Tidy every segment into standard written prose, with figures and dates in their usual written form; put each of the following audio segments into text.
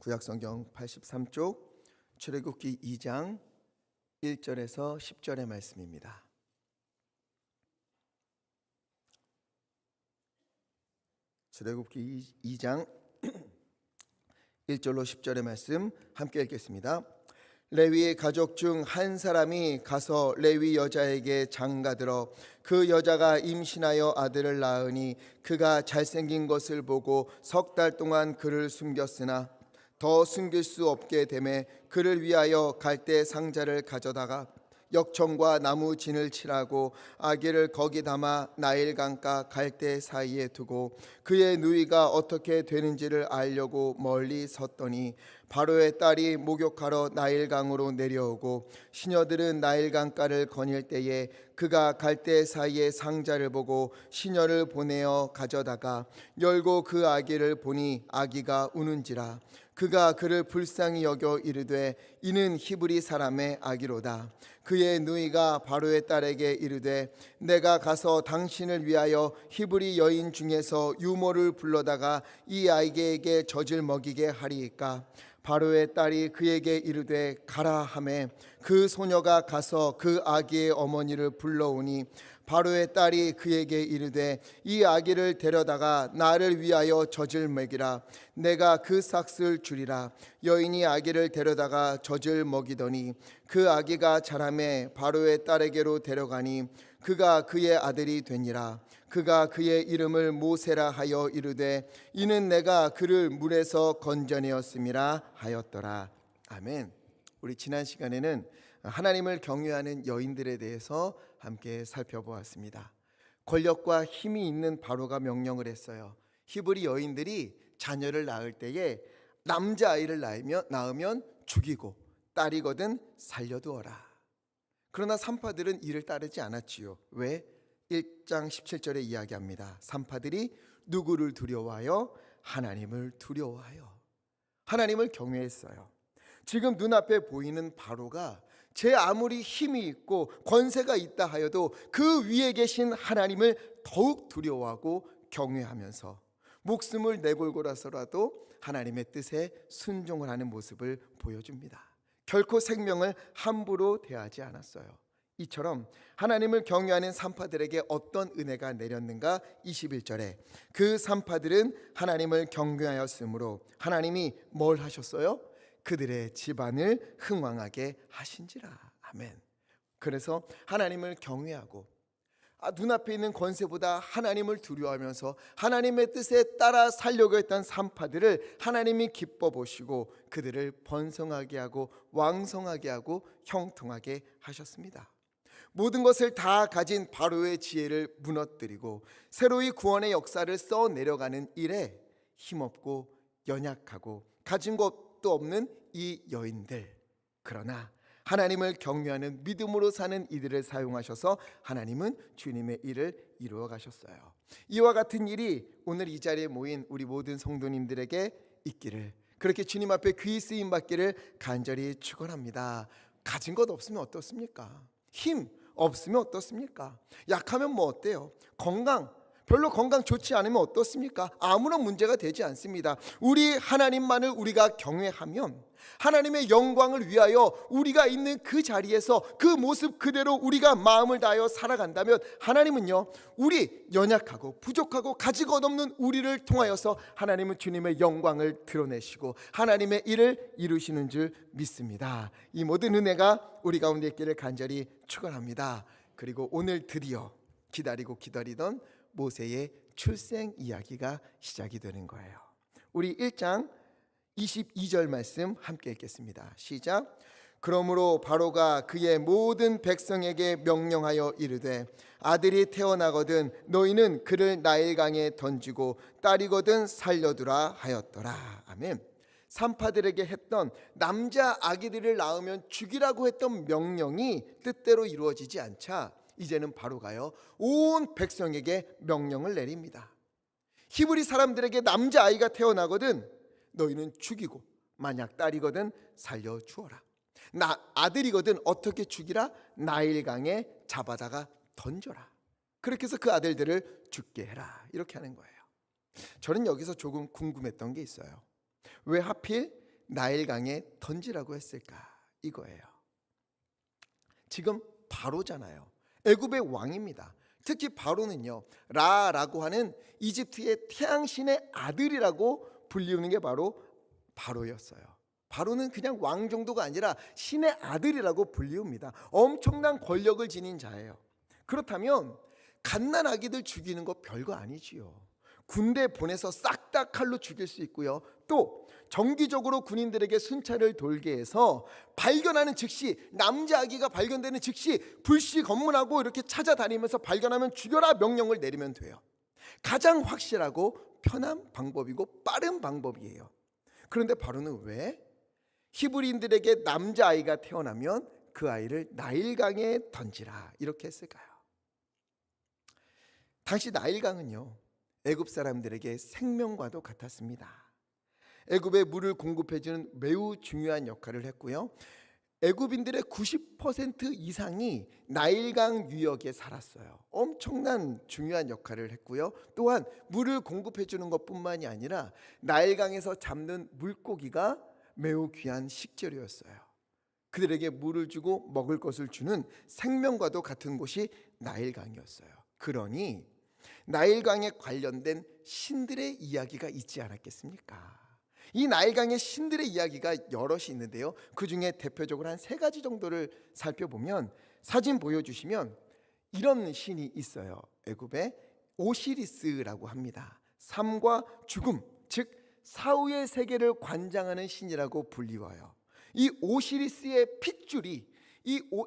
구약성경 83쪽 출애굽기 2장 1절에서 10절의 말씀입니다. 출애굽기 2장 1절로 10절의 말씀 함께 읽겠습니다. 레위의 가족 중 한 사람이 가서 레위 여자에게 장가들어 그 여자가 임신하여 아들을 낳으니 그가 잘생긴 것을 보고 석 달 동안 그를 숨겼으나 더 숨길 수 없게 되매 그를 위하여 갈대 상자를 가져다가 역청과 나무 진을 칠하고 아기를 거기 담아 나일강가 갈대 사이에 두고 그의 누이가 어떻게 되는지를 알려고 멀리 섰더니 바로의 딸이 목욕하러 나일강으로 내려오고 시녀들은 나일강가를 거닐 때에 그가 갈대 사이에 상자를 보고 시녀를 보내어 가져다가 열고 그 아기를 보니 아기가 우는지라. 그가 그를 불쌍히 여겨 이르되 이는 히브리 사람의 아기로다. 그의 누이가 바로의 딸에게 이르되 내가 가서 당신을 위하여 히브리 여인 중에서 유모를 불러다가 이 아이에게 젖을 먹이게 하리이까. 바로의 딸이 그에게 이르되 가라 하매 그 소녀가 가서 그 아기의 어머니를 불러오니 바로의 딸이 그에게 이르되 이 아기를 데려다가 나를 위하여 젖을 먹이라. 내가 그 삭을 주리라. 여인이 아기를 데려다가 젖을 먹이더니 그 아기가 자라매 바로의 딸에게로 데려가니 그가 그의 아들이 되니라. 그가 그의 이름을 모세라 하여 이르되 이는 내가 그를 물에서 건져내었음이라 하였더라. 아멘. 우리 지난 시간에는 하나님을 경외하는 여인들에 대해서 함께 살펴보았습니다. 권력과 힘이 있는 바로가 명령을 했어요. 히브리 여인들이 자녀를 낳을 때에 남자아이를 낳으면 죽이고 딸이거든 살려두어라. 그러나 산파들은 이를 따르지 않았지요. 왜? 1장 17절에 이야기합니다. 산파들이 누구를 두려워하여? 하나님을 두려워하여 하나님을 경외했어요. 지금 눈앞에 보이는 바로가 제 아무리 힘이 있고 권세가 있다 하여도 그 위에 계신 하나님을 더욱 두려워하고 경외하면서 목숨을 내걸고라서라도 하나님의 뜻에 순종을 하는 모습을 보여줍니다. 결코 생명을 함부로 대하지 않았어요. 이처럼 하나님을 경외하는 산파들에게 어떤 은혜가 내렸는가? 21절에 그 산파들은 하나님을 경외하였으므로 하나님이 뭘 하셨어요? 그들의 집안을 흥왕하게 하신지라. 아멘. 그래서 하나님을 경외하고 눈앞에 있는 권세보다 하나님을 두려워하면서 하나님의 뜻에 따라 살려고 했던 산파들을 하나님이 기뻐 보시고 그들을 번성하게 하고 왕성하게 하고 형통하게 하셨습니다. 모든 것을 다 가진 바로의 지혜를 무너뜨리고 새로이 구원의 역사를 써 내려가는 일에 힘없고 연약하고 가진 것도 없는 이 여인들, 그러나 하나님을 경외하는 믿음으로 사는 이들을 사용하셔서 하나님은 주님의 일을 이루어 가셨어요. 이와 같은 일이 오늘 이 자리에 모인 우리 모든 성도님들에게 있기를, 그렇게 주님 앞에 귀 쓰임 받기를 간절히 축원합니다. 가진 것 없으면 어떻습니까? 힘 없으면 어떻습니까? 약하면 뭐 어때요? 별로 건강 좋지 않으면 어떻습니까? 아무런 문제가 되지 않습니다. 우리 하나님만을 우리가 경외하면 하나님의 영광을 위하여 우리가 있는 그 자리에서 그 모습 그대로 우리가 마음을 다하여 살아간다면 하나님은요, 우리 연약하고 부족하고 가진 것 없는 우리를 통하여서 하나님은 주님의 영광을 드러내시고 하나님의 일을 이루시는 줄 믿습니다. 이 모든 은혜가 우리 가운데 있기를 간절히 축원합니다. 그리고 오늘 드디어 기다리던 모세의 출생 이야기가 시작이 되는 거예요. 우리 1장 22절 말씀 함께 읽겠습니다. 시작. 그러므로 바로가 그의 모든 백성에게 명령하여 이르되 아들이 태어나거든 너희는 그를 나일강에 던지고 딸이거든 살려두라 하였더라. 아멘. 산파들에게 했던 남자 아기들을 낳으면 죽이라고 했던 명령이 뜻대로 이루어지지 않자 이제는 바로가요 온 백성에게 명령을 내립니다. 히브리 사람들에게 남자아이가 태어나거든 너희는 죽이고 만약 딸이거든 살려주어라. 아들이거든 어떻게 죽이라? 나일강에 잡아다가 던져라. 그렇게 해서 그 아들들을 죽게 해라. 이렇게 하는 거예요. 저는 여기서 조금 궁금했던 게 있어요. 왜 하필 나일강에 던지라고 했을까? 이거예요. 지금 바로잖아요. 애굽의 왕입니다. 특히 바로는요, 라라고 하는 이집트의 태양신의 아들이라고 불리우는 게 바로 바로였어요. 바로는 그냥 왕 정도가 아니라 신의 아들이라고 불리웁니다. 엄청난 권력을 지닌 자예요. 그렇다면 갓난아기들 죽이는 거 별거 아니지요. 군대 보내서 싹 다 칼로 죽일 수 있고요. 또 정기적으로 군인들에게 순찰을 돌게 해서 발견하는 즉시, 남자아기가 발견되는 즉시 불시 검문하고 이렇게 찾아다니면서 발견하면 죽여라 명령을 내리면 돼요. 가장 확실하고 편한 방법이고 빠른 방법이에요. 그런데 바로는 왜 히브리인들에게 남자아이가 태어나면 그 아이를 나일강에 던지라 이렇게 했을까요? 당시 나일강은요, 애굽 사람들에게 생명과도 같았습니다. 애굽에 물을 공급해주는 매우 중요한 역할을 했고요. 애굽인들의 90% 이상이 나일강 유역에 살았어요. 엄청난 중요한 역할을 했고요. 또한 물을 공급해주는 것뿐만이 아니라 나일강에서 잡는 물고기가 매우 귀한 식재료였어요. 그들에게 물을 주고 먹을 것을 주는 생명과도 같은 곳이 나일강이었어요. 그러니 나일강에 관련된 신들의 이야기가 있지 않았겠습니까? 이 나일강의 신들의 이야기가 여럿이 있는데요. 그 중에 대표적으로 한 3가지 정도를 살펴보면, 사진 보여주시면 이런 신이 있어요. 애굽에 오시리스라고 합니다. 삶과 죽음, 즉 사후의 세계를 관장하는 신이라고 불리워요. 이 오시리스의 핏줄이,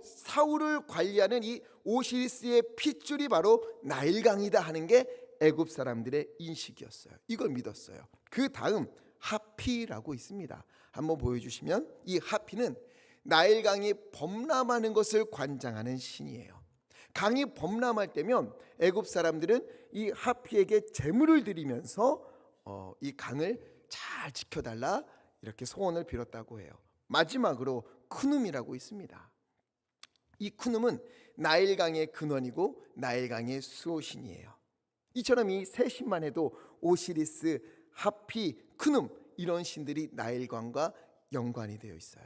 사후를 관리하는 이 오시리스의 핏줄이 바로 나일강이다 하는 게 애굽 사람들의 인식이었어요. 이걸 믿었어요. 그 다음 하피라고 있습니다. 한번 보여주시면, 이 하피는 나일강이 범람하는 것을 관장하는 신이에요. 강이 범람할 때면 애굽 사람들은 이 하피에게 제물을 드리면서 이 강을 잘 지켜달라 이렇게 소원을 빌었다고 해요. 마지막으로 쿠눔이라고 있습니다. 이 쿠눔은 나일강의 근원이고 나일강의 수호신이에요. 이처럼 이 세 신만 해도 오시리스, 하피, 쿠눔 이런 신들이 나일강과 연관이 되어 있어요.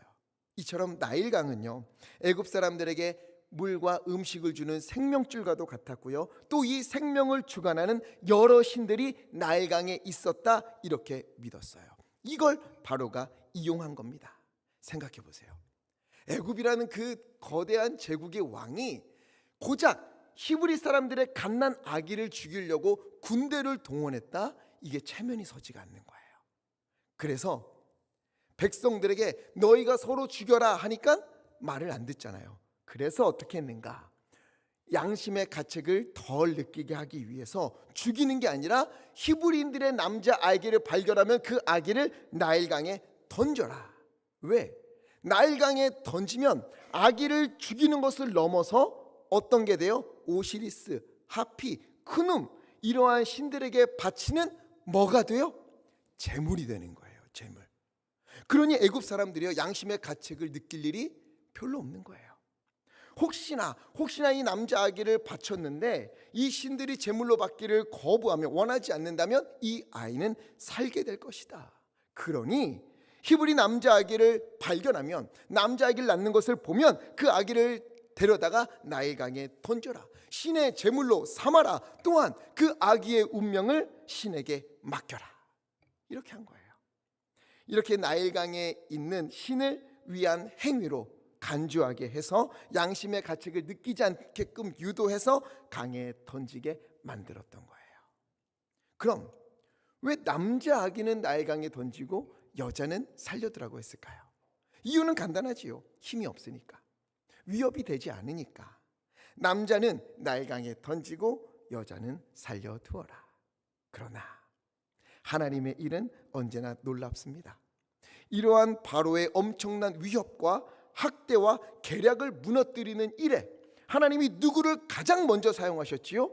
이처럼 나일강은요, 애굽 사람들에게 물과 음식을 주는 생명줄과도 같았고요. 또 이 생명을 주관하는 여러 신들이 나일강에 있었다 이렇게 믿었어요. 이걸 바로가 이용한 겁니다. 생각해 보세요. 애굽이라는 그 거대한 제국의 왕이 고작 히브리 사람들의 갓난 아기를 죽이려고 군대를 동원했다? 이게 체면이 서지가 않는 거예요. 그래서 백성들에게 너희가 서로 죽여라 하니까 말을 안 듣잖아요. 그래서 어떻게 했는가? 양심의 가책을 덜 느끼게 하기 위해서 죽이는 게 아니라 히브리인들의 남자 아기를 발견하면 그 아기를 나일강에 던져라. 왜? 나일강에 던지면 아기를 죽이는 것을 넘어서 어떤 게 돼요? 오시리스, 하피, 쿠눔 이러한 신들에게 바치는 뭐가 돼요? 제물이 되는 거예요. 제물. 그러니 애굽 사람들이요, 양심의 가책을 느낄 일이 별로 없는 거예요. 혹시나 이 남자 아기를 바쳤는데 이 신들이 제물로 받기를 거부하며 원하지 않는다면 이 아이는 살게 될 것이다. 그러니 히브리 남자 아기를 발견하면, 남자 아기를 낳는 것을 보면 그 아기를 데려다가 나일강에 던져라. 신의 제물로 삼아라. 또한 그 아기의 운명을 신에게 맡겨라. 이렇게 한 거예요. 이렇게 나일강에 있는 신을 위한 행위로 간주하게 해서 양심의 가책을 느끼지 않게끔 유도해서 강에 던지게 만들었던 거예요. 그럼 왜 남자 아기는 나일강에 던지고 여자는 살려두라고 했을까요? 이유는 간단하지요. 힘이 없으니까, 위협이 되지 않으니까. 남자는 나일강에 던지고 여자는 살려두어라. 그러나 하나님의 일은 언제나 놀랍습니다. 이러한 바로의 엄청난 위협과 학대와 계략을 무너뜨리는 일에 하나님이 누구를 가장 먼저 사용하셨지요?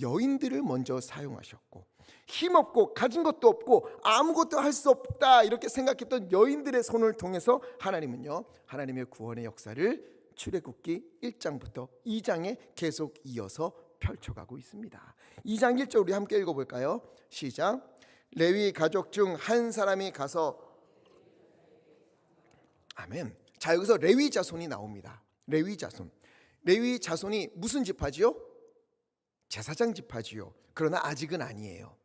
여인들을 먼저 사용하셨고, 힘없고 가진 것도 없고 아무것도 할 수 없다 이렇게 생각했던 여인들의 손을 통해서 하나님은요, 하나님의 구원의 역사를 출애굽기 1장부터 2장에 계속 이어서 펼쳐가고 있습니다. 2장 1절 우리 함께 읽어볼까요? 시작. 레위 가족 중 한 사람이 가서 아멘. 자, 여기서 레위 자손이 나옵니다. 레위 자손. 레위 자손이 무슨 지파지요? 제사장 지파지요. 그러나 아직은 아니에요.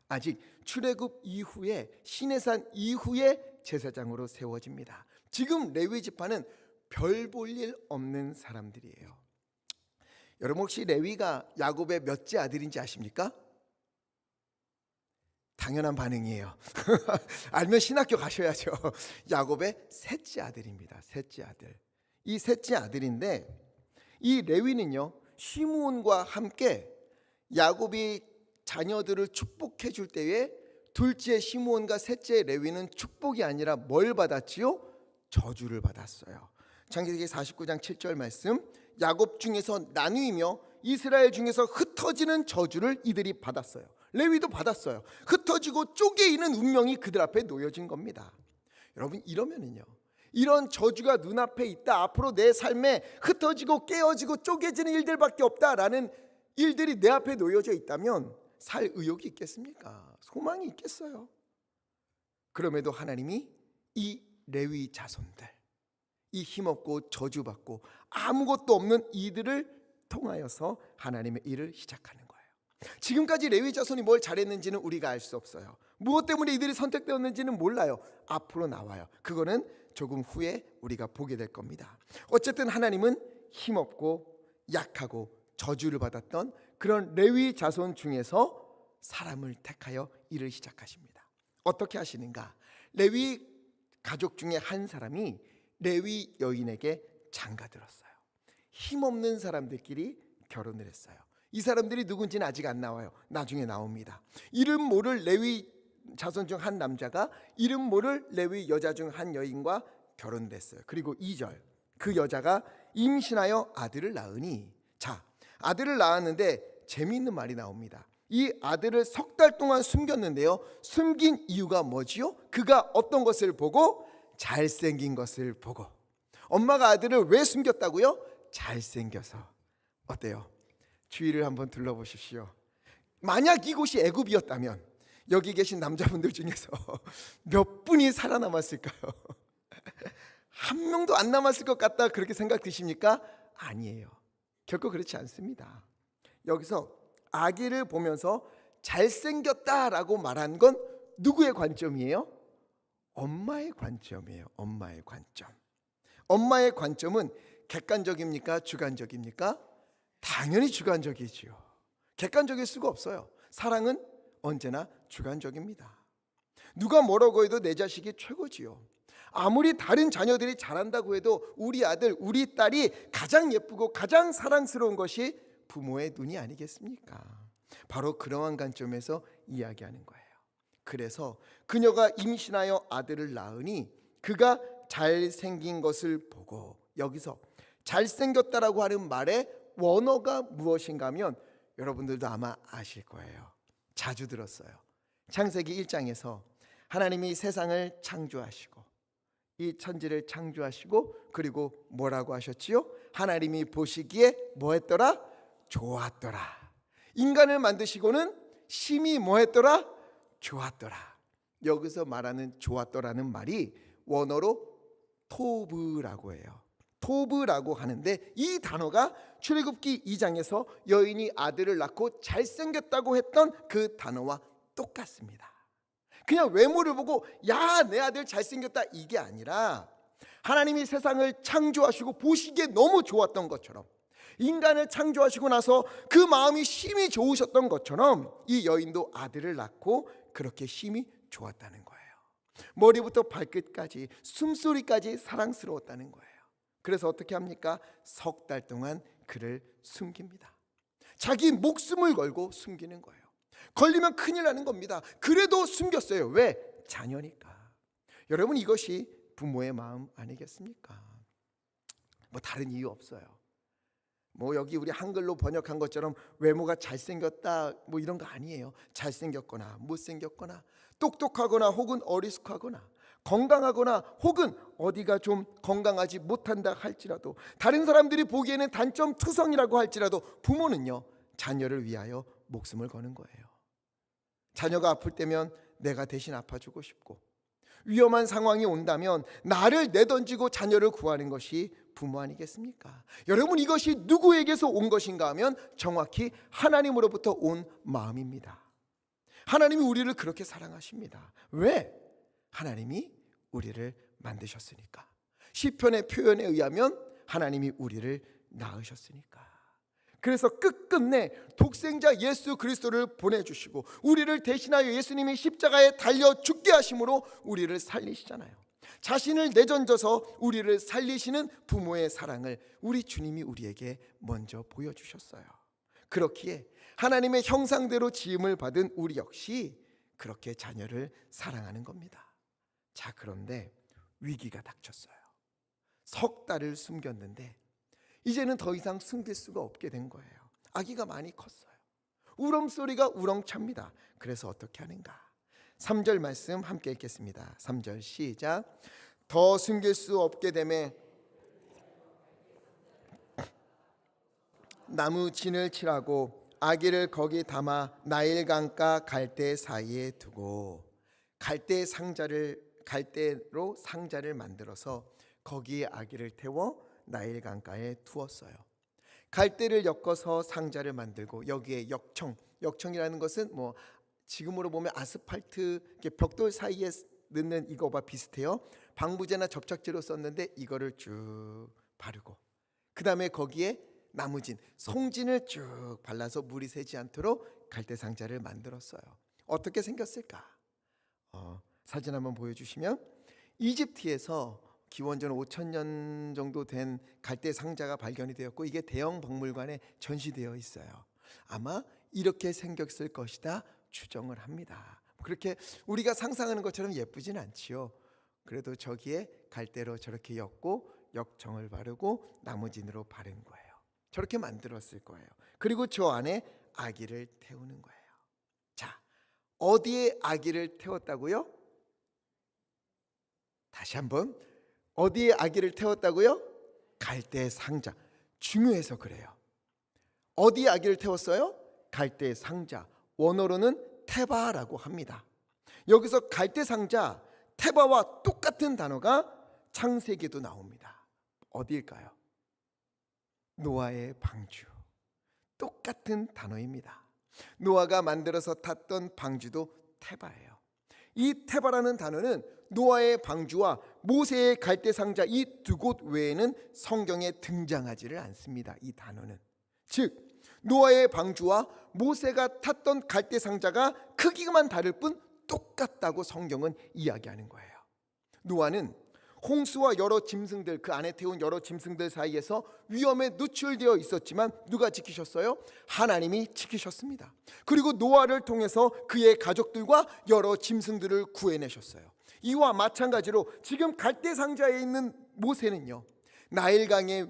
아직 출애굽 이후에, 시내산 이후에 제사장으로 세워집니다. 지금 레위 지파는 별 볼 일 없는 사람들이에요. 여러분 혹시 레위가 야곱의 몇째 아들인지 아십니까? 당연한 반응이에요. 알면 신학교 가셔야죠. 야곱의 셋째 아들입니다. 셋째 아들. 이 셋째 아들인데, 이 레위는요, 시므온과 함께 야곱이 자녀들을 축복해 줄 때에 둘째 시므온과 셋째 레위는 축복이 아니라 뭘 받았지요? 저주를 받았어요. 창세기 49장 7절 말씀, 야곱 중에서 나누이며 이스라엘 중에서 흩어지는 저주를 이들이 받았어요. 레위도 받았어요. 흩어지고 쪼개이는 운명이 그들 앞에 놓여진 겁니다. 여러분, 이러면은요, 이런 저주가 눈앞에 있다, 앞으로 내 삶에 흩어지고 깨어지고 쪼개지는 일들밖에 없다라는 일들이 내 앞에 놓여져 있다면 살 의욕이 있겠습니까? 소망이 있겠어요? 그럼에도 하나님이 이 레위 자손들, 이 힘없고 저주받고 아무것도 없는 이들을 통하여서 하나님의 일을 시작하는 거예요. 지금까지 레위 자손이 뭘 잘했는지는 우리가 알 수 없어요. 무엇 때문에 이들이 선택되었는지는 몰라요. 앞으로 나와요. 그거는 조금 후에 우리가 보게 될 겁니다. 어쨌든 하나님은 힘없고 약하고 저주를 받았던 그런 레위 자손 중에서 사람을 택하여 일을 시작하십니다. 어떻게 하시는가? 레위 가족 중에 한 사람이 레위 여인에게 장가들었어요. 힘없는 사람들끼리 결혼을 했어요. 이 사람들이 누군지는 아직 안 나와요. 나중에 나옵니다. 이름 모를 레위 자손 중 한 남자가 이름 모를 레위 여자 중 한 여인과 결혼을 했어요. 그리고 2절, 그 여자가 임신하여 아들을 낳으니, 자, 아들을 낳았는데 재미있는 말이 나옵니다. 이 아들을 석 달 동안 숨겼는데요, 숨긴 이유가 뭐지요? 그가 어떤 것을 보고? 잘생긴 것을 보고. 엄마가 아들을 왜 숨겼다고요? 잘생겨서. 어때요? 주위를 한번 둘러보십시오. 만약 이곳이 애굽이었다면 여기 계신 남자분들 중에서 몇 분이 살아남았을까요? 한 명도 안 남았을 것 같다, 그렇게 생각 드십니까? 아니에요. 결코 그렇지 않습니다. 여기서 아기를 보면서 잘생겼다라고 말한 건 누구의 관점이에요? 엄마의 관점이에요. 엄마의 관점. 엄마의 관점은 객관적입니까? 주관적입니까? 당연히 주관적이지요. 객관적일 수가 없어요. 사랑은 언제나 주관적입니다. 누가 뭐라고 해도 내 자식이 최고지요. 아무리 다른 자녀들이 잘한다고 해도 우리 아들, 우리 딸이 가장 예쁘고 가장 사랑스러운 것이 부모의 눈이 아니겠습니까? 바로 그러한 관점에서 이야기하는 거예요. 그래서 그녀가 임신하여 아들을 낳으니 그가 잘생긴 것을 보고, 여기서 잘생겼다라고 하는 말의 원어가 무엇인가 하면 여러분들도 아마 아실 거예요. 자주 들었어요. 창세기 1장에서 하나님이 세상을 창조하시고 이 천지를 창조하시고 그리고 뭐라고 하셨지요? 하나님이 보시기에 뭐했더라? 좋았더라. 인간을 만드시고는 심히 뭐했더라? 좋았더라. 여기서 말하는 좋았더라는 말이 원어로 토브라고 해요. 토브라고 하는데, 이 단어가 출애굽기 2장에서 여인이 아들을 낳고 잘생겼다고 했던 그 단어와 똑같습니다. 그냥 외모를 보고 야, 내 아들 잘생겼다, 이게 아니라 하나님이 세상을 창조하시고 보시기에 너무 좋았던 것처럼, 인간을 창조하시고 나서 그 마음이 심히 좋으셨던 것처럼 이 여인도 아들을 낳고 그렇게 심히 좋았다는 거예요. 머리부터 발끝까지 숨소리까지 사랑스러웠다는 거예요. 그래서 어떻게 합니까? 석 달 동안 그를 숨깁니다. 자기 목숨을 걸고 숨기는 거예요. 걸리면 큰일 나는 겁니다. 그래도 숨겼어요. 왜? 자녀니까. 여러분, 이것이 부모의 마음 아니겠습니까? 뭐 다른 이유 없어요. 뭐 여기 우리 한글로 번역한 것처럼 외모가 잘생겼다 뭐 이런 거 아니에요. 잘생겼거나 못생겼거나 똑똑하거나 혹은 어리숙하거나 건강하거나 혹은 어디가 좀 건강하지 못한다 할지라도, 다른 사람들이 보기에는 단점 투성이라고 할지라도 부모는요, 자녀를 위하여 목숨을 거는 거예요. 자녀가 아플 때면 내가 대신 아파주고 싶고, 위험한 상황이 온다면 나를 내던지고 자녀를 구하는 것이 부모 아니겠습니까? 여러분, 이것이 누구에게서 온 것인가 하면 정확히 하나님으로부터 온 마음입니다. 하나님이 우리를 그렇게 사랑하십니다. 왜? 하나님이 우리를 만드셨으니까. 시편의 표현에 의하면 하나님이 우리를 낳으셨으니까. 그래서 끝끝내 독생자 예수 그리스도를 보내주시고 우리를 대신하여 예수님이 십자가에 달려 죽게 하심으로 우리를 살리시잖아요. 자신을 내던져서 우리를 살리시는 부모의 사랑을 우리 주님이 우리에게 먼저 보여주셨어요. 그렇기에 하나님의 형상대로 지음을 받은 우리 역시 그렇게 자녀를 사랑하는 겁니다. 자, 그런데 위기가 닥쳤어요. 석 달을 숨겼는데 이제는 더 이상 숨길 수가 없게 된 거예요. 아기가 많이 컸어요. 울음소리가 우렁찹니다. 그래서 어떻게 하는가? 3절 말씀 함께 읽겠습니다. 3절 시작. 더 숨길 수 없게 되매 나무 진을 칠하고 아기를 거기 담아 나일강가 갈대 사이에 두고 갈대로 상자를 만들어서 거기에 아기를 태워 나일강가에 두었어요. 갈대를 엮어서 상자를 만들고 여기에 역청이라는 것은 뭐 지금으로 보면 아스팔트 벽돌 사이에 넣는 이거와 비슷해요. 방부제나 접착제로 썼는데 이거를 쭉 바르고 그 다음에 거기에 나무진, 송진을 쭉 발라서 물이 새지 않도록 갈대 상자를 만들었어요. 어떻게 생겼을까? 사진 한번 보여주시면 이집트에서 기원전 5,000년 정도 된 갈대 상자가 발견이 되었고 이게 대형 박물관에 전시되어 있어요. 아마 이렇게 생겼을 것이다 추정을 합니다. 그렇게 우리가 상상하는 것처럼 예쁘진 않지요. 그래도 저기에 갈대로 저렇게 엮고 역청을 바르고 나무진으로 바른 거예요. 저렇게 만들었을 거예요. 그리고 저 안에 아기를 태우는 거예요. 자, 어디에 아기를 태웠다고요? 다시 한번, 어디에 아기를 태웠다고요? 갈대 상자. 중요해서 그래요. 어디에 아기를 태웠어요? 갈대 상자. 원어로는 테바라고 합니다. 여기서 갈대 상자, 테바와 똑같은 단어가 창세기에도 나옵니다. 어디일까요? 노아의 방주. 똑같은 단어입니다. 노아가 만들어서 탔던 방주도 테바예요. 이 테바라는 단어는 노아의 방주와 모세의 갈대 상자 이 두 곳 외에는 성경에 등장하지를 않습니다. 이 단어는. 즉 노아의 방주와 모세가 탔던 갈대 상자가 크기만 다를 뿐 똑같다고 성경은 이야기하는 거예요. 노아는 홍수와 여러 짐승들, 그 안에 태운 여러 짐승들 사이에서 위험에 노출되어 있었지만 누가 지키셨어요? 하나님이 지키셨습니다. 그리고 노아를 통해서 그의 가족들과 여러 짐승들을 구해내셨어요. 이와 마찬가지로 지금 갈대 상자에 있는 모세는요, 나일강의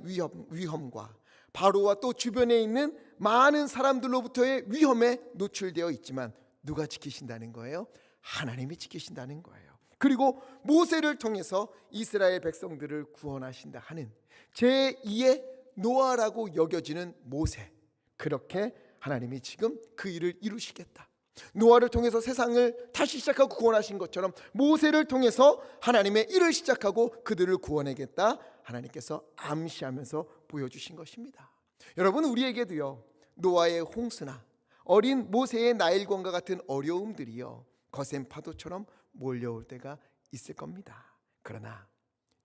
위험과 바로와 또 주변에 있는 많은 사람들로부터의 위험에 노출되어 있지만 누가 지키신다는 거예요? 하나님이 지키신다는 거예요. 그리고 모세를 통해서 이스라엘 백성들을 구원하신다 하는 제2의 노아라고 여겨지는 모세, 그렇게 하나님이 지금 그 일을 이루시겠다. 노아를 통해서 세상을 다시 시작하고 구원하신 것처럼 모세를 통해서 하나님의 일을 시작하고 그들을 구원하겠다 하나님께서 암시하면서 보여주신 것입니다. 여러분, 우리에게도요, 노아의 홍수나 어린 모세의 나일강과 같은 어려움들이요, 거센 파도처럼 몰려올 때가 있을 겁니다. 그러나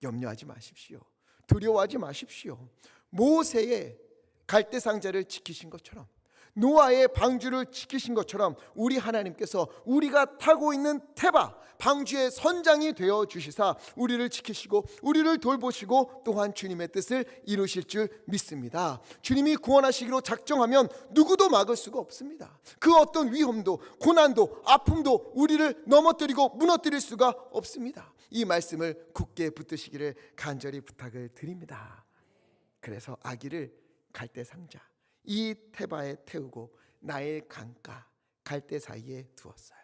염려하지 마십시오. 두려워하지 마십시오. 모세의 갈대 상자를 지키신 것처럼, 노아의 방주를 지키신 것처럼 우리 하나님께서 우리가 타고 있는 테바 방주의 선장이 되어 주시사 우리를 지키시고 우리를 돌보시고 또한 주님의 뜻을 이루실 줄 믿습니다. 주님이 구원하시기로 작정하면 누구도 막을 수가 없습니다. 그 어떤 위험도 고난도 아픔도 우리를 넘어뜨리고 무너뜨릴 수가 없습니다. 이 말씀을 굳게 붙드시기를 간절히 부탁을 드립니다. 그래서 아기를 갈대 상자 이 테바에 태우고 나일 강가 갈대 사이에 두었어요.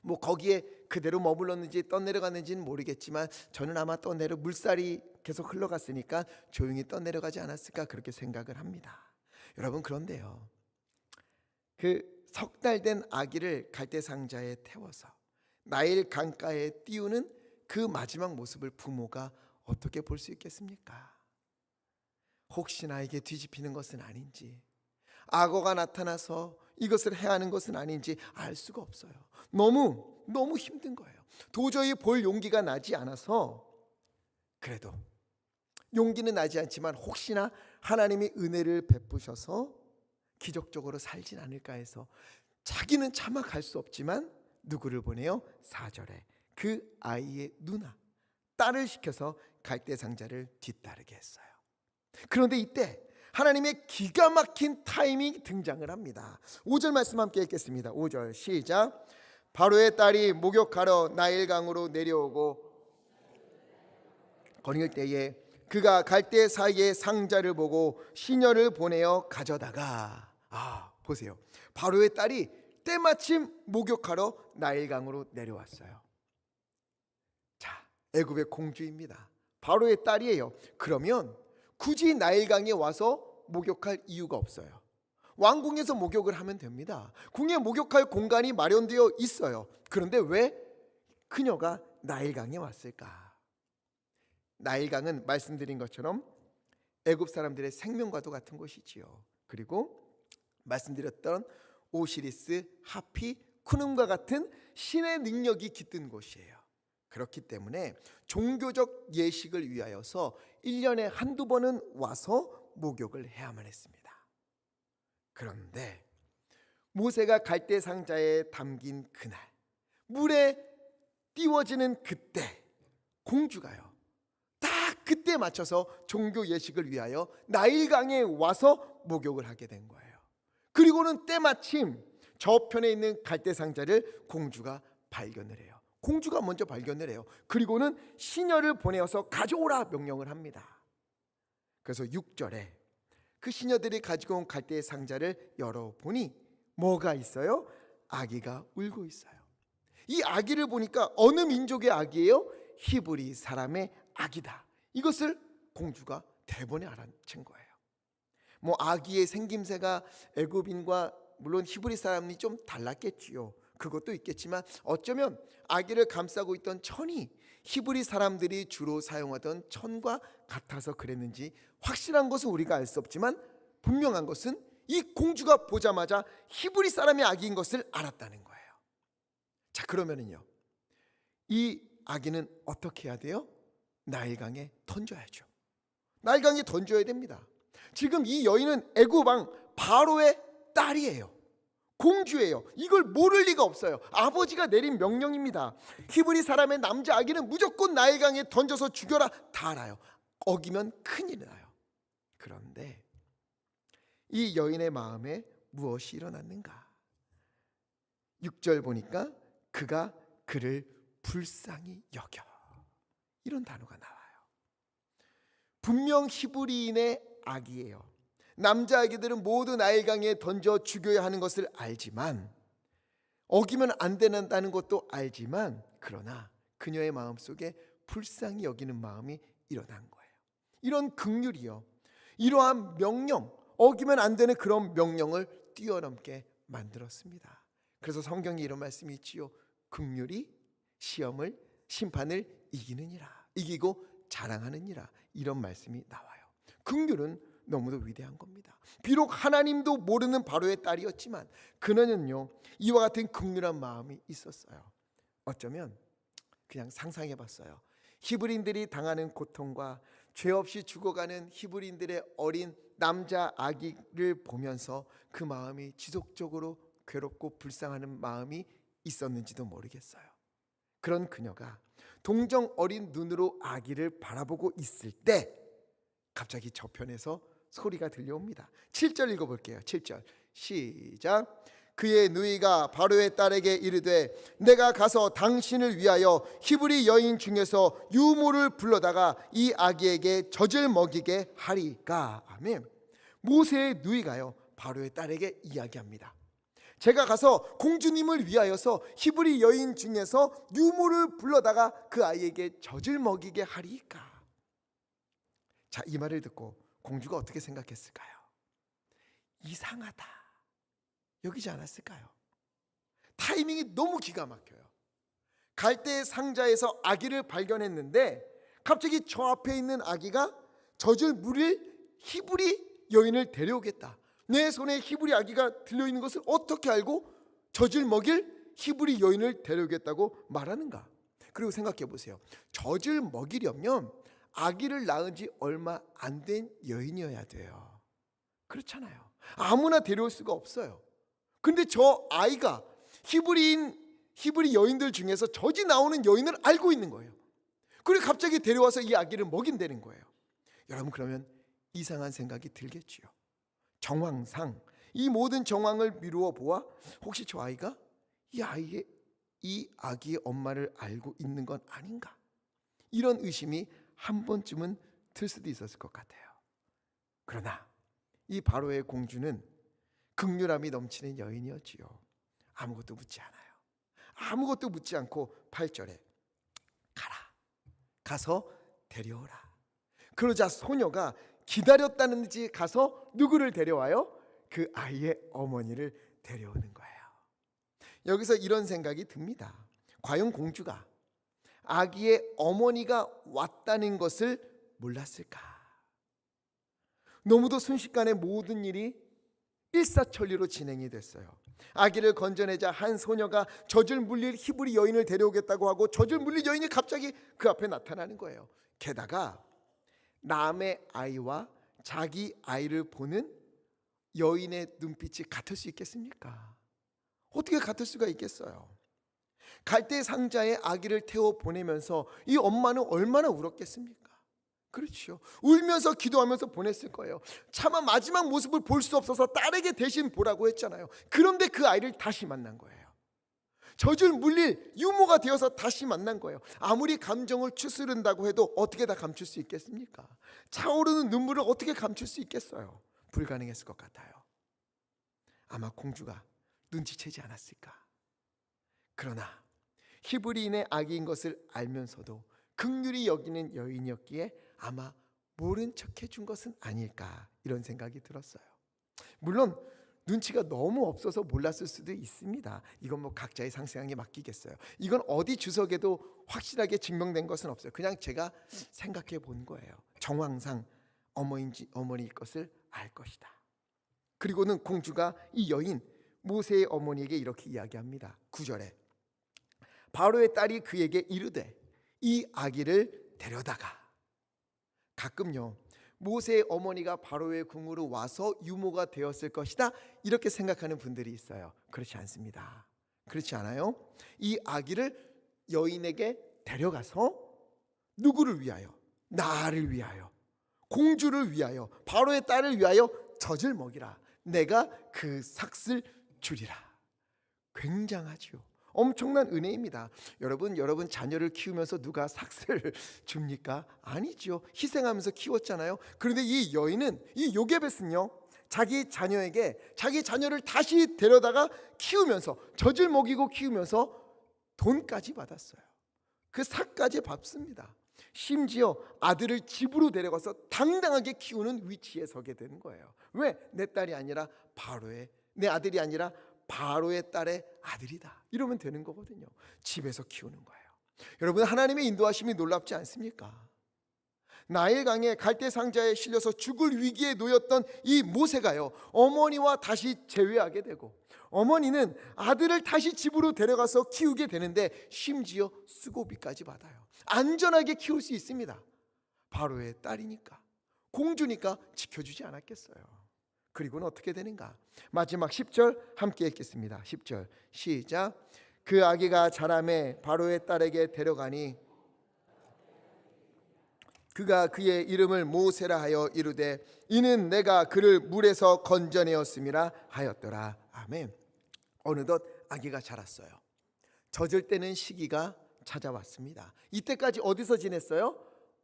뭐 거기에 그대로 머물렀는지 떠내려갔는지는 모르겠지만 저는 아마 떠내려 물살이 계속 흘러갔으니까 조용히 떠내려가지 않았을까 그렇게 생각을 합니다. 여러분, 그런데요, 그 석 달 된 아기를 갈대 상자에 태워서 나일 강가에 띄우는 그 마지막 모습을 부모가 어떻게 볼 수 있겠습니까? 혹시나 이게 뒤집히는 것은 아닌지, 악어가 나타나서 이것을 해하는 것은 아닌지 알 수가 없어요. 너무 힘든 거예요. 도저히 볼 용기가 나지 않아서, 그래도 용기는 나지 않지만 혹시나 하나님이 은혜를 베푸셔서 기적적으로 살진 않을까 해서 자기는 차마 갈 수 없지만 누구를 보내요? 4절에 그 아이의 누나, 딸을 시켜서 갈대상자를 뒤따르게 했어요. 그런데 이때 하나님의 기가 막힌 타이밍이 등장을 합니다. 5절 말씀 함께 읽겠습니다. 5절 시작. 바로의 딸이 목욕하러 나일강으로 내려오고 거닐 때에 그가 갈대 사이에 상자를 보고 시녀를 보내어 가져다가, 보세요. 바로의 딸이 때마침 목욕하러 나일강으로 내려왔어요. 자, 애굽의 공주입니다. 바로의 딸이에요. 그러면 굳이 나일강에 와서 목욕할 이유가 없어요. 왕궁에서 목욕을 하면 됩니다. 궁에 목욕할 공간이 마련되어 있어요. 그런데 왜 그녀가 나일강에 왔을까? 나일강은 말씀드린 것처럼 애굽 사람들의 생명과도 같은 곳이지요. 그리고 말씀드렸던 오시리스, 하피, 쿠눔과 같은 신의 능력이 깃든 곳이에요. 그렇기 때문에 종교적 예식을 위하여서 1년에 한두 번은 와서 목욕을 해야만 했습니다. 그런데 모세가 갈대 상자에 담긴 그날, 물에 띄워지는 그때, 공주가요, 딱 그때 맞춰서 종교 예식을 위하여 나일강에 와서 목욕을 하게 된 거예요. 그리고는 때마침 저편에 있는 갈대 상자를 공주가 발견을 해요. 공주가 먼저 발견을 해요. 그리고는 시녀를 보내어서 가져오라 명령을 합니다. 그래서 6절에 그 시녀들이 가지고 온 갈대 상자를 열어보니 뭐가 있어요? 아기가 울고 있어요. 이 아기를 보니까 어느 민족의 아기예요? 히브리 사람의 아기다. 이것을 공주가 대번에 알아챈 거예요. 아기의 생김새가 애굽인과 물론 히브리 사람이 좀 달랐겠지요. 그것도 있겠지만 어쩌면 아기를 감싸고 있던 천이 히브리 사람들이 주로 사용하던 천과 같아서 그랬는지 확실한 것은 우리가 알 수 없지만 분명한 것은 이 공주가 보자마자 히브리 사람의 아기인 것을 알았다는 거예요. 자, 그러면은요, 이 아기는 어떻게 해야 돼요? 나일강에 던져야죠. 나일강에 던져야 됩니다. 지금 이 여인은 애굽 왕 바로의 딸이에요. 공주예요. 이걸 모를 리가 없어요. 아버지가 내린 명령입니다. 히브리 사람의 남자 아기는 무조건 나일강에 던져서 죽여라, 다 알아요. 어기면 큰일이 나요. 그런데 이 여인의 마음에 무엇이 일어났는가? 6절 보니까 그가 그를 불쌍히 여겨, 이런 단어가 나와요. 분명 히브리인의 아기예요. 남자 아기들은 모두 나일강에 던져 죽여야 하는 것을 알지만, 어기면 안 된다는 것도 알지만, 그러나 그녀의 마음속에 불쌍히 여기는 마음이 일어난 거예요. 이런 긍휼이요, 이러한 명령, 어기면 안 되는 그런 명령을 뛰어넘게 만들었습니다. 그래서 성경에 이런 말씀이 있지요. 긍휼이 시험을, 심판을 이기고 자랑하느니라, 이런 말씀이 나와요. 긍휼은 너무도 위대한 겁니다. 비록 하나님도 모르는 바로의 딸이었지만 그녀는요, 이와 같은 긍휼한 마음이 있었어요. 어쩌면 그냥 상상해 봤어요. 히브리인들이 당하는 고통과 죄 없이 죽어가는 히브리인들의 어린 남자 아기를 보면서 그 마음이 지속적으로 괴롭고 불쌍하는 마음이 있었는지도 모르겠어요. 그런 그녀가 동정 어린 눈으로 아기를 바라보고 있을 때 갑자기 저편에서 소리가 들려옵니다. 7절 읽어볼게요. 7절 시작. 그의 누이가 바로의 딸에게 이르되 내가 가서 당신을 위하여 히브리 여인 중에서 유모를 불러다가 이 아기에게 젖을 먹이게 하리까. 아멘. 모세의 누이가요, 바로의 딸에게 이야기합니다. 제가 가서 공주님을 위하여서 히브리 여인 중에서 유모를 불러다가 그 아이에게 젖을 먹이게 하리까. 자, 이 말을 듣고 공주가 어떻게 생각했을까요? 이상하다, 여기지 않았을까요? 타이밍이 너무 기가 막혀요. 갈대의 상자에서 아기를 발견했는데 갑자기 저 앞에 있는 아기가 젖을 물릴 히브리 여인을 데려오겠다. 내 손에 히브리 아기가 들려있는 것을 어떻게 알고 젖을 먹일 히브리 여인을 데려오겠다고 말하는가? 그리고 생각해 보세요. 젖을 먹이려면 아기를 낳은 지 얼마 안 된 여인이어야 돼요. 그렇잖아요. 아무나 데려올 수가 없어요. 근데 저 아이가 히브리 여인들 중에서 젖이 나오는 여인을 알고 있는 거예요. 그리고 갑자기 데려와서 이 아기를 먹인다는 거예요. 여러분, 그러면 이상한 생각이 들겠지요. 정황상 이 모든 정황을 미루어 보아 혹시 저 아이가 이 아기의 엄마를 알고 있는 건 아닌가? 이런 의심이 한 번쯤은 들 수도 있었을 것 같아요. 그러나 이 바로의 공주는 긍휼함이 넘치는 여인이었지요. 아무것도 묻지 않아요. 아무것도 묻지 않고 8절에 가서 데려오라. 그러자 소녀가 기다렸다는 듯이 가서 누구를 데려와요? 그 아이의 어머니를 데려오는 거예요. 여기서 이런 생각이 듭니다. 과연 공주가 아기의 어머니가 왔다는 것을 몰랐을까? 너무도 순식간에 모든 일이 일사천리로 진행이 됐어요. 아기를 건져내자 한 소녀가 젖을 물릴 히브리 여인을 데려오겠다고 하고 젖을 물릴 여인이 갑자기 그 앞에 나타나는 거예요. 게다가 남의 아이와 자기 아이를 보는 여인의 눈빛이 같을 수 있겠습니까? 어떻게 같을 수가 있겠어요? 갈대 상자에 아기를 태워 보내면서 이 엄마는 얼마나 울었겠습니까? 그렇죠. 울면서 기도하면서 보냈을 거예요. 차마 마지막 모습을 볼 수 없어서 딸에게 대신 보라고 했잖아요. 그런데 그 아이를 다시 만난 거예요. 젖을 물릴 유모가 되어서 다시 만난 거예요. 아무리 감정을 추스른다고 해도 어떻게 다 감출 수 있겠습니까? 차오르는 눈물을 어떻게 감출 수 있겠어요? 불가능했을 것 같아요. 아마 공주가 눈치채지 않았을까? 그러나 히브리인의 아기인 것을 알면서도 긍휼히 여기는 여인이었기에 아마 모른 척 해준 것은 아닐까, 이런 생각이 들었어요. 물론 눈치가 너무 없어서 몰랐을 수도 있습니다. 이건 뭐 각자의 상상에 맡기겠어요. 이건 어디 주석에도 확실하게 증명된 것은 없어요. 그냥 제가 생각해 본 거예요. 정황상 어머니일 것을 알 것이다. 그리고는 공주가 이 여인 모세의 어머니에게 이렇게 이야기합니다. 9절에 바로의 딸이 그에게 이르되 이 아기를 데려다가. 가끔요, 모세의 어머니가 바로의 궁으로 와서 유모가 되었을 것이다, 이렇게 생각하는 분들이 있어요. 그렇지 않습니다. 그렇지 않아요? 이 아기를 여인에게 데려가서 누구를 위하여? 나를 위하여, 공주를 위하여, 바로의 딸을 위하여 젖을 먹이라. 내가 그 삭슬 주리라. 굉장하지요. 엄청난 은혜입니다. 여러분 자녀를 키우면서 누가 삭슬 줍니까? 아니죠. 희생하면서 키웠잖아요. 그런데 이 여인은, 이 요게벳은요, 자기 자녀에게 자기 자녀를 다시 데려다가 키우면서 젖을 먹이고 키우면서 돈까지 받았어요. 그 삭까지 밟습니다. 심지어 아들을 집으로 데려가서 당당하게 키우는 위치에 서게 되는 거예요. 왜? 내 딸이 아니라 내 아들이 아니라 바로의 딸의 아들이다, 이러면 되는 거거든요. 집에서 키우는 거예요. 여러분, 하나님의 인도하심이 놀랍지 않습니까? 나일강에 갈대 상자에 실려서 죽을 위기에 놓였던 이 모세가요, 어머니와 다시 재회하게 되고, 어머니는 아들을 다시 집으로 데려가서 키우게 되는데 심지어 수고비까지 받아요. 안전하게 키울 수 있습니다. 바로의 딸이니까, 공주니까 지켜주지 않았겠어요. 그리고는 어떻게 되는가? 마지막 10절 함께 읽겠습니다. 10절 시작. 그 아기가 자라매 바로의 딸에게 데려가니 그가 그의 이름을 모세라 하여 이르되 이는 내가 그를 물에서 건져내었음이라 하였더라. 아멘. 어느덧 아기가 자랐어요. 젖을 때는 시기가 찾아왔습니다. 이때까지 어디서 지냈어요?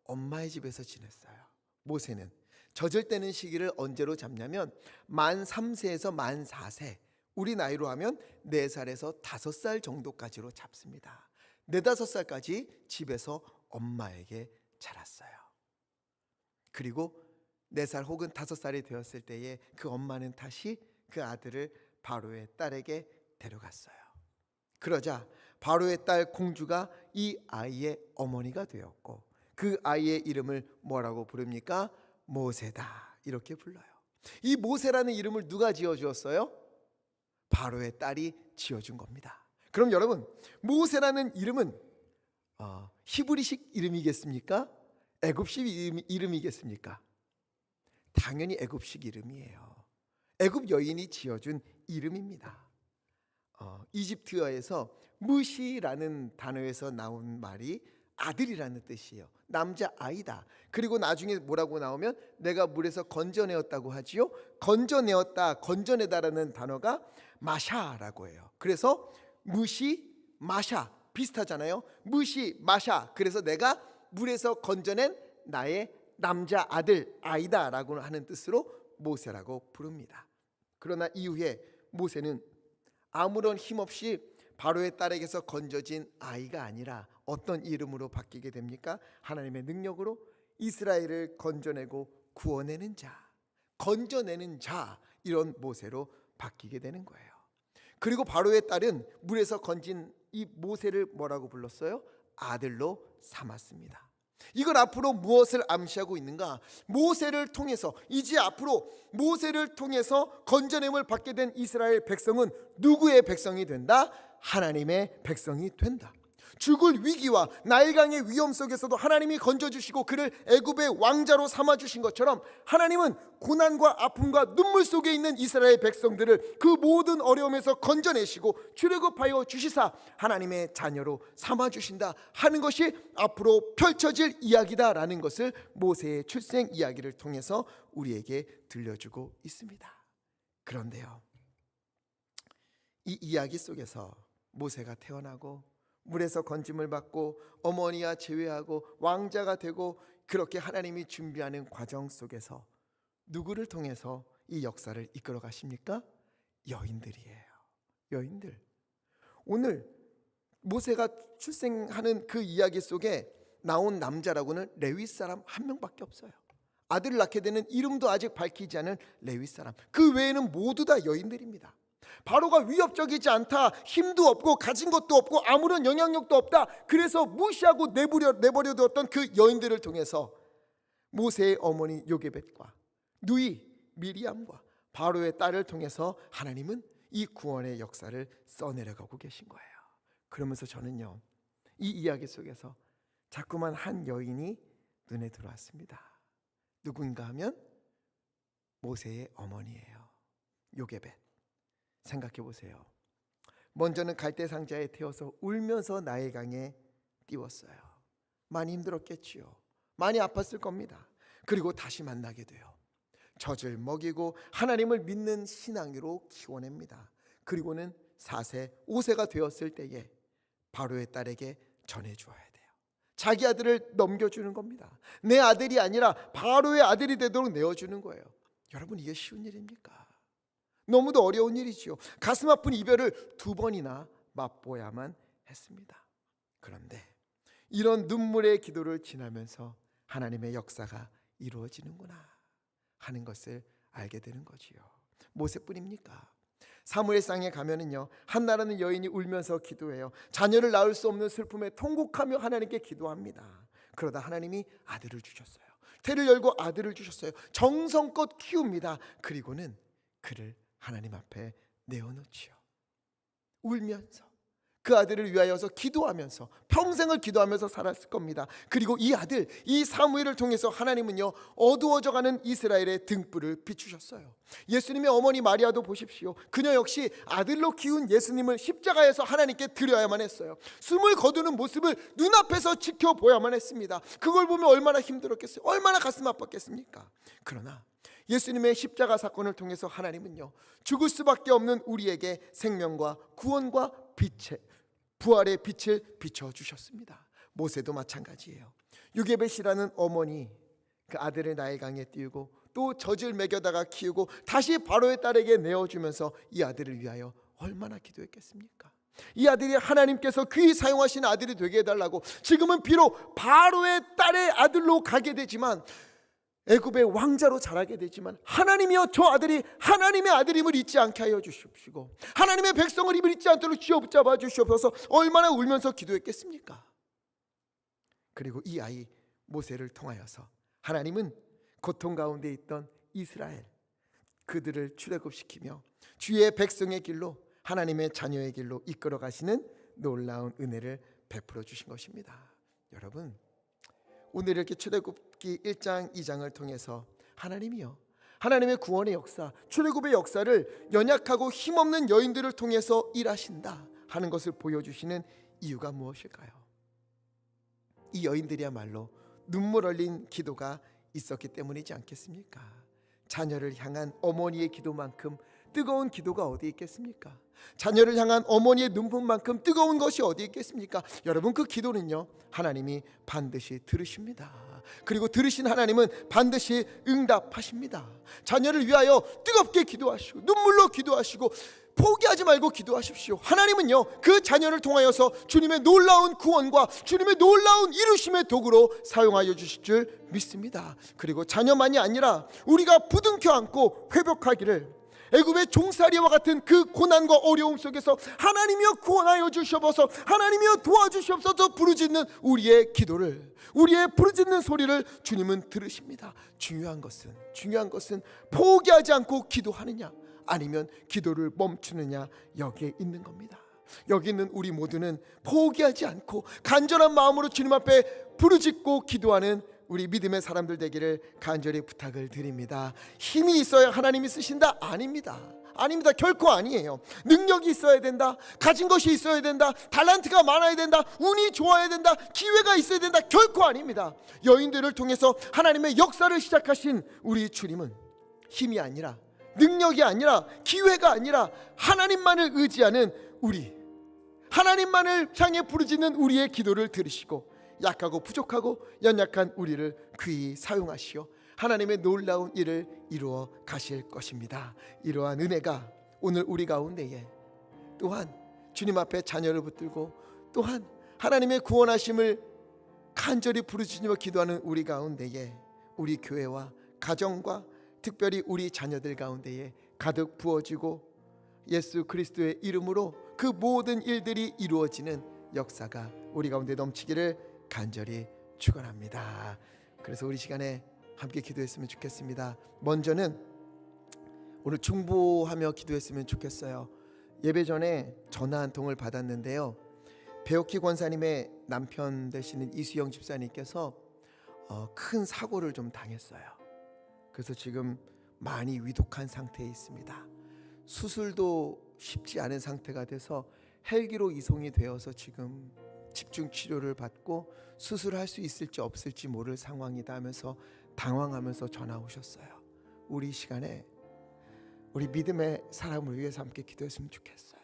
엄마의 집에서 지냈어요. 모세는 젖을 때는 시기를 언제로 잡냐면 만 3세에서 만 4세, 우리 나이로 하면 4살에서 5살 정도까지로 잡습니다. 4, 5살까지 집에서 엄마에게 자랐어요. 그리고 4살 혹은 5살이 되었을 때에 그 엄마는 다시 그 아들을 바로의 딸에게 데려갔어요. 그러자 바로의 딸 공주가 이 아이의 어머니가 되었고, 그 아이의 이름을 뭐라고 부릅니까? 모세다, 이렇게 불러요. 이 모세라는 이름을 누가 지어주었어요? 바로의 딸이 지어준 겁니다. 그럼 여러분, 모세라는 이름은 히브리식 이름이겠습니까? 애굽식 이름이겠습니까? 당연히 애굽식 이름이에요. 애굽 여인이 지어준 이름입니다. 이집트어에서 무시라는 단어에서 나온 말이 아들이라는 뜻이에요. 남자 아이다. 그리고 나중에 뭐라고 나오면 내가 물에서 건져내었다고 하지요. 건져내었다, 건져내다라는 단어가 마샤라고 해요. 그래서 무시, 마샤 비슷하잖아요. 무시, 마샤. 그래서 내가 물에서 건져낸 나의 남자 아들 아이다라고 하는 뜻으로 모세라고 부릅니다. 그러나 이후에 모세는 아무런 힘없이 바로의 딸에게서 건져진 아이가 아니라 어떤 이름으로 바뀌게 됩니까? 하나님의 능력으로 이스라엘을 건져내고 구원내는 자, 건져내는 자, 이런 모세로 바뀌게 되는 거예요. 그리고 바로의 딸은 물에서 건진 이 모세를 뭐라고 불렀어요? 아들로 삼았습니다. 이걸 앞으로 무엇을 암시하고 있는가? 모세를 통해서, 이제 앞으로 모세를 통해서 건져냄을 받게 된 이스라엘 백성은 누구의 백성이 된다? 하나님의 백성이 된다. 죽을 위기와 나일강의 위험 속에서도 하나님이 건져주시고 그를 애굽의 왕자로 삼아주신 것처럼, 하나님은 고난과 아픔과 눈물 속에 있는 이스라엘 백성들을 그 모든 어려움에서 건져내시고 출애굽하여 주시사 하나님의 자녀로 삼아주신다 하는 것이 앞으로 펼쳐질 이야기다라는 것을 모세의 출생 이야기를 통해서 우리에게 들려주고 있습니다. 그런데요, 이 이야기 속에서 모세가 태어나고 물에서 건짐을 받고 어머니와 제외하고 왕자가 되고 그렇게 하나님이 준비하는 과정 속에서 누구를 통해서 이 역사를 이끌어 가십니까? 여인들이에요. 여인들. 오늘 모세가 출생하는 그 이야기 속에 나온 남자라고는 레위 사람 한 명밖에 없어요. 아들을 낳게 되는 이름도 아직 밝히지 않은 레위 사람. 그 외에는 모두 다 여인들입니다. 바로가 위협적이지 않다, 힘도 없고 가진 것도 없고 아무런 영향력도 없다, 그래서 무시하고 내버려 두었던 그 여인들을 통해서 모세의 어머니 요게벳과 누이 미리암과 바로의 딸을 통해서 하나님은 이 구원의 역사를 써내려가고 계신 거예요. 그러면서 저는요, 이 이야기 속에서 자꾸만 한 여인이 눈에 들어왔습니다. 누군가 하면 모세의 어머니예요. 요게벳. 생각해 보세요. 먼저는 갈대 상자에 태워서 울면서 나일강에 띄웠어요. 많이 힘들었겠지요. 많이 아팠을 겁니다. 그리고 다시 만나게 돼요. 젖을 먹이고 하나님을 믿는 신앙으로 키워냅니다. 그리고는 4세, 5세가 되었을 때에 바로의 딸에게 전해주어야 돼요. 자기 아들을 넘겨주는 겁니다. 내 아들이 아니라 바로의 아들이 되도록 내어주는 거예요. 여러분, 이게 쉬운 일입니까? 너무도 어려운 일이지요. 가슴 아픈 이별을 2번이나 맛보야만 했습니다. 그런데 이런 눈물의 기도를 지나면서 하나님의 역사가 이루어지는구나 하는 것을 알게 되는 거지요. 모세뿐입니까? 사무엘상에 가면은요, 한나라는 여인이 울면서 기도해요. 자녀를 낳을 수 없는 슬픔에 통곡하며 하나님께 기도합니다. 그러다 하나님이 아들을 주셨어요. 태를 열고 아들을 주셨어요. 정성껏 키웁니다. 그리고는 그를 하나님 앞에 내어놓지요. 울면서 그 아들을 위하여서 기도하면서 평생을 기도하면서 살았을 겁니다. 그리고 이 아들, 이 사무엘을 통해서 하나님은요, 어두워져가는 이스라엘의 등불을 비추셨어요. 예수님의 어머니 마리아도 보십시오. 그녀 역시 아들로 키운 예수님을 십자가에서 하나님께 드려야만 했어요. 숨을 거두는 모습을 눈앞에서 지켜보야만 했습니다. 그걸 보면 얼마나 힘들었겠어요. 얼마나 가슴 아팠겠습니까? 그러나 예수님의 십자가 사건을 통해서 하나님은요, 죽을 수밖에 없는 우리에게 생명과 구원과 부활의 빛을 비춰주셨습니다. 모세도 마찬가지예요. 요게벳이라는 어머니, 그 아들을 나일강에 띄우고 또 젖을 먹여다가 키우고 다시 바로의 딸에게 내어주면서 이 아들을 위하여 얼마나 기도했겠습니까? 이 아들이 하나님께서 귀히 사용하신 아들이 되게 해달라고, 지금은 비록 바로의 딸의 아들로 가게 되지만 애굽의 왕자로 자라게 되지만 하나님이여 저 아들이 하나님의 아들임을 잊지 않게 하여 주시옵시고 하나님의 백성을 입을 잊지 않도록 쥐어붙잡아 주시옵소서. 얼마나 울면서 기도했겠습니까? 그리고 이 아이 모세를 통하여서 하나님은 고통 가운데 있던 이스라엘 그들을 출애굽시키며 주의 백성의 길로 하나님의 자녀의 길로 이끌어 가시는 놀라운 은혜를 베풀어 주신 것입니다. 여러분, 오늘 이렇게 출애굽기 1장 2장을 통해서 하나님이요 하나님의 구원의 역사, 출애굽의 역사를 연약하고 힘없는 여인들을 통해서 일하신다 하는 것을 보여주시는 이유가 무엇일까요? 이 여인들이야말로 눈물 흘린 기도가 있었기 때문이지 않겠습니까? 자녀를 향한 어머니의 기도만큼 뜨거운 기도가 어디 있겠습니까? 자녀를 향한 어머니의 눈물만큼 뜨거운 것이 어디 있겠습니까? 여러분, 그 기도는요 하나님이 반드시 들으십니다. 그리고 들으신 하나님은 반드시 응답하십니다. 자녀를 위하여 뜨겁게 기도하시고 눈물로 기도하시고 포기하지 말고 기도하십시오. 하나님은요 그 자녀를 통하여서 주님의 놀라운 구원과 주님의 놀라운 이루심의 도구로 사용하여 주실 줄 믿습니다. 그리고 자녀만이 아니라 우리가 부둥켜 안고 회복하기를 애굽의 종살이와 같은 그 고난과 어려움 속에서 하나님이여 구원하여 주시옵소서, 하나님이여 도와주시옵소서 부르짖는 우리의 기도를, 우리의 부르짖는 소리를 주님은 들으십니다. 중요한 것은 포기하지 않고 기도하느냐 아니면 기도를 멈추느냐 여기에 있는 겁니다. 여기 있는 우리 모두는 포기하지 않고 간절한 마음으로 주님 앞에 부르짖고 기도하는 우리 믿음의 사람들 되기를 간절히 부탁을 드립니다. 힘이 있어야 하나님이 쓰신다? 아닙니다. 결코 아니에요. 능력이 있어야 된다, 가진 것이 있어야 된다, 달란트가 많아야 된다, 운이 좋아야 된다, 기회가 있어야 된다, 결코 아닙니다. 여인들을 통해서 하나님의 역사를 시작하신 우리 주님은 힘이 아니라, 능력이 아니라, 기회가 아니라 하나님만을 의지하는 우리, 하나님만을 향해 부르짖는 우리의 기도를 들으시고 약하고 부족하고 연약한 우리를 귀히 사용하시어 하나님의 놀라운 일을 이루어 가실 것입니다. 이러한 은혜가 오늘 우리 가운데에 또한 주님 앞에 자녀를 붙들고 또한 하나님의 구원하심을 간절히 부르짖으며 기도하는 우리 가운데에 우리 교회와 가정과 특별히 우리 자녀들 가운데에 가득 부어지고 예수 그리스도의 이름으로 그 모든 일들이 이루어지는 역사가 우리 가운데 넘치기를 간절히 축원합니다. 그래서 우리 시간에 함께 기도했으면 좋겠습니다. 먼저는 오늘 중보하며 기도했으면 좋겠어요. 예배 전에 전화 한 통을 받았는데요, 배옥희 권사님의 남편 되시는 이수영 집사님께서 큰 사고를 좀 당했어요. 그래서 지금 많이 위독한 상태에 있습니다. 수술도 쉽지 않은 상태가 돼서 헬기로 이송이 되어서 지금 집중 치료를 받고 수술할 수 있을지 없을지 모를 상황이다 하면서 당황하면서 전화 오셨어요. 우리 시간에 우리 믿음의 사람을 위해서 함께 기도했으면 좋겠어요.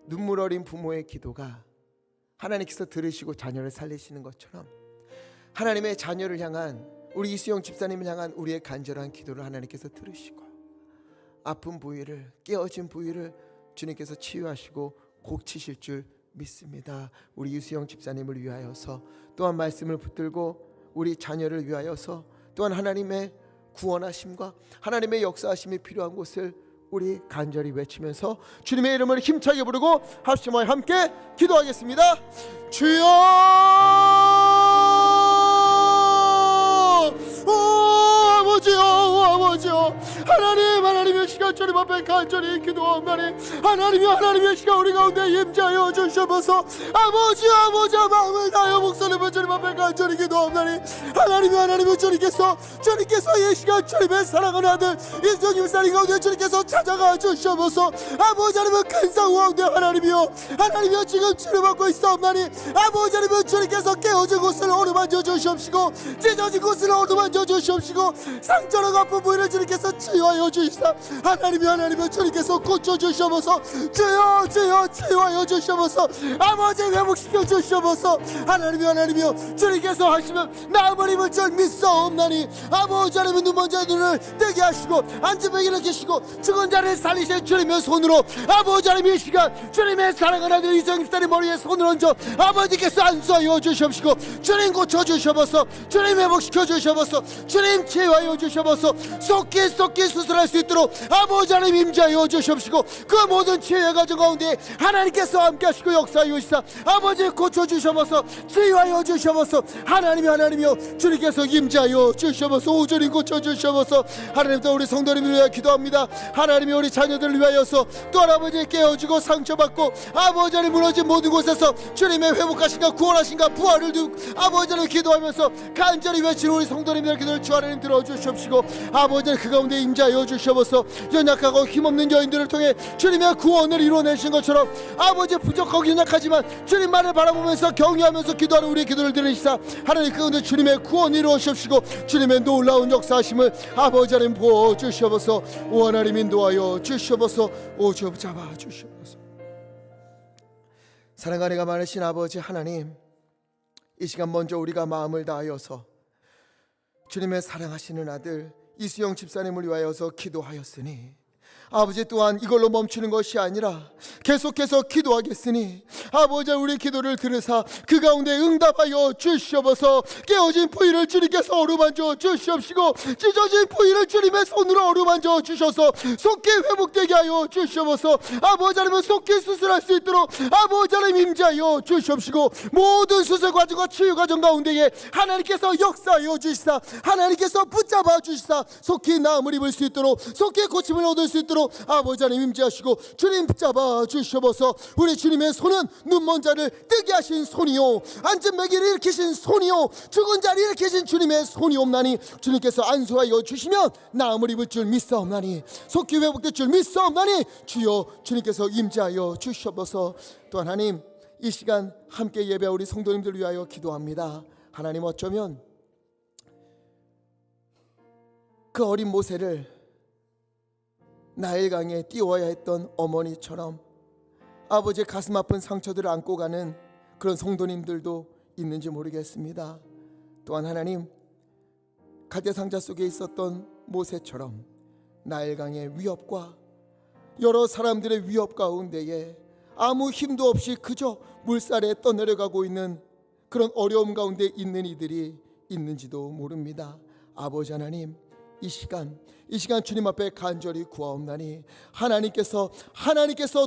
눈물 어린 부모의 기도가 하나님께서 들으시고 자녀를 살리시는 것처럼 하나님의 자녀를 향한 우리 이수영 집사님을 향한 우리의 간절한 기도를 하나님께서 들으시고 아픈 부위를, 깨어진 부위를 주님께서 치유하시고 고치실 줄 믿습니다. 우리 이수영 집사님을 위하여서 또한 말씀을 붙들고 우리 자녀를 위하여서 또한 하나님의 구원하심과 하나님의 역사하심이 필요한 곳을 우리 간절히 외치면서 주님의 이름을 힘차게 부르고 합심하여 함께 기도하겠습니다. 주여, 아버지요, 하나님의 시간 주님 앞에 간절히 기도하오나니 하나님의 시간 우리 가운데 임재하여 주시옵소서. 아버지 마음을 다하여 목소리를 주님 앞에 간절히 기도하오나니 하나님 주님께서 이 시간 주님의 사랑하는 아들 이수영 집사님 가운데 주님께서 찾아가 주시옵소서. 아버지 하나님은 큰 상황 가운데 하나님이여 지금 치료받고 있사옵나니 아버지 하나님은 주님께서 깨어진 곳을 어루만져 주시옵시고 찢어진 곳을 어루만져 주시옵시고 상처로 아픈 부위를 주님께서 치유하여 주시사 하나님이여 주님께서 고쳐주시옵소서. 주여 치유하여 주시옵소서. 아버지 회복시켜 주시옵소서. 하나님이여 주님께서 하시면 나음을 입을 줄 믿사옵나니 아버지 하나님 눈먼 자의 눈을 뜨게 하시고 앉은 배 일으키시고 죽은 자를 살리신 주님의 손으로 아버지 하나님 이 시간 주님의 사랑하는 아들 이정입사의 머리에 손을 얹어 아버지께서 안수하여 주시옵시고 주님 고쳐주시옵소서. 주님 회복시켜 주시옵소서. 주님 치유하여 주시옵소서. 속기 수술할 수 있도록 아버지 하나님 임재하여 주시옵시고 그 모든 치유의 과정 가운데 하나님께서 함께 하시고 역사하여 주시사 아버지 고쳐주시옵소서. 치유하여 주시옵소서. 하나님이여 주님께서 임재하여 주시옵소서. 오전히 고쳐주시옵소서. 하나님 또 우리 성도님을 위하여 기도합니다. 하나님이 우리 자녀들을 위하여서 또 아버지 깨어지고 상처받고 아버지 하나님 무너진 모든 곳에서 주님의 회복하신가 구원하신가 부활을 두고 아버지 하나님 기도하면서 간절히 외치는 우리 성도님들의 기도를 주 하나님 들어주시옵시고 아버지 하나님 그 가운데 임재하여 주시옵소서. 연약하고 힘없는 여인들을 통해 주님의 구원을 이루어내신 것처럼 아버지 부족하고 연약하지만 주님만을 바라보면서 경외하면서 기도하는 우리의 기도를 들으시사 하나님 그 가운데 주님의 구원을 이루어주시옵시고 주님의 놀라운 역사하심을 아버지 하나님 보여주시옵소서. 오 하나님 인도하여 주시옵소서. 오 주 잡아 주시옵소서. 사랑과 은혜가 많으신 아버지 하나님, 이 시간 먼저 우리가 마음을 다하여서 주님의 사랑하시는 아들 이수영 집사님을 위하여서 기도하였으니 아버지 또한 이걸로 멈추는 것이 아니라 계속해서 기도하겠으니 아버지 우리 기도를 들으사 그 가운데 응답하여 주시옵소서. 깨어진 부위를 주님께서 어루만져 주시옵시고 찢어진 부위를 주님의 손으로 어루만져 주셔서 속히 회복되게 하여 주시옵소서. 아버지 하나님 속히 수술할 수 있도록 아버지 하나님 임재하여 주시옵시고 모든 수술 과정과 치유 과정 가운데에 하나님께서 역사하여 주시사 하나님께서 붙잡아 주시사 속히 나음을 입을 수 있도록 속히 고침을 얻을 수 있도록 아버지 하나님 임재하시고 주님 붙잡아 주시옵소서. 우리 주님의 손은 눈먼 자를 뜨게 하신 손이요 앉은 매기를 일으키신 손이요 죽은 자를 일으키신 주님의 손이옵나니 주님께서 안수하여 주시면 나음을 입을 줄 믿사옵나니 속히 회복될 줄 믿사옵나니 주여 주님께서 임재하여 주시옵소서. 또 하나님 이 시간 함께 예배한 우리 성도님들 위하여 기도합니다. 하나님 어쩌면 그 어린 모세를 나일강에 띄워야 했던 어머니처럼 아버지의 가슴 아픈 상처들을 안고 가는 그런 성도님들도 있는지 모르겠습니다. 또한 하나님 가대상자 속에 있었던 모세처럼 나일강의 위협과 여러 사람들의 위협 가운데에 아무 힘도 없이 그저 물살에 떠내려가고 있는 그런 어려움 가운데 있는 이들이 있는지도 모릅니다. 아버지 하나님 이 시간 주님 앞에 간절히 구하옵나니 하나님께서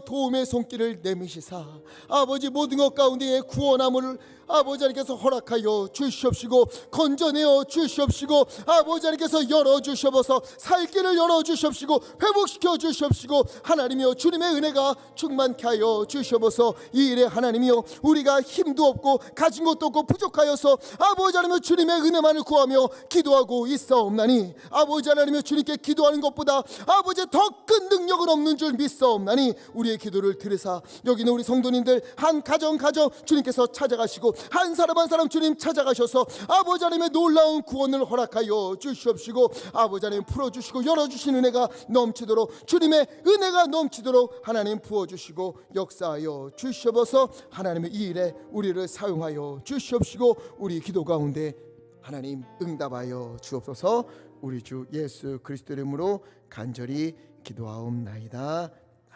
도움의 손길을 내미시사 아버지 모든 것 가운데에 구원함을 아버지 하나님께서 허락하여 주시옵시고 건져내어 주시옵시고 아버지 하나님께서 열어주시옵소서. 살 길을 열어주시옵시고 회복시켜 주시옵시고 하나님이여 주님의 은혜가 충만케 하여 주시옵소서. 이 일에 하나님이여 우리가 힘도 없고 가진 것도 없고 부족하여서 아버지 하나님이여 주님의 은혜만을 구하며 기도하고 있사옵나니 아버지 하나님이여 주님께 기도하는 것보다 아버지 더 큰 능력은 없는 줄 믿사옵나니 우리의 기도를 들으사 여기는 우리 성도님들 한 가정 주님께서 찾아가시고 한 사람 한 사람 주님 찾아가셔서 아버지 하나님의 놀라운 구원을 허락하여 주시옵시고 아버지 하나님 풀어주시고 열어주신 은혜가 넘치도록 주님의 은혜가 넘치도록 하나님 부어주시고 역사하여 주시옵소서. 하나님의 이 일에 우리를 사용하여 주시옵시고 우리 기도 가운데 하나님 응답하여 주옵소서. 우리 주 예수 그리스도 이름으로 간절히 기도하옵나이다.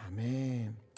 아멘.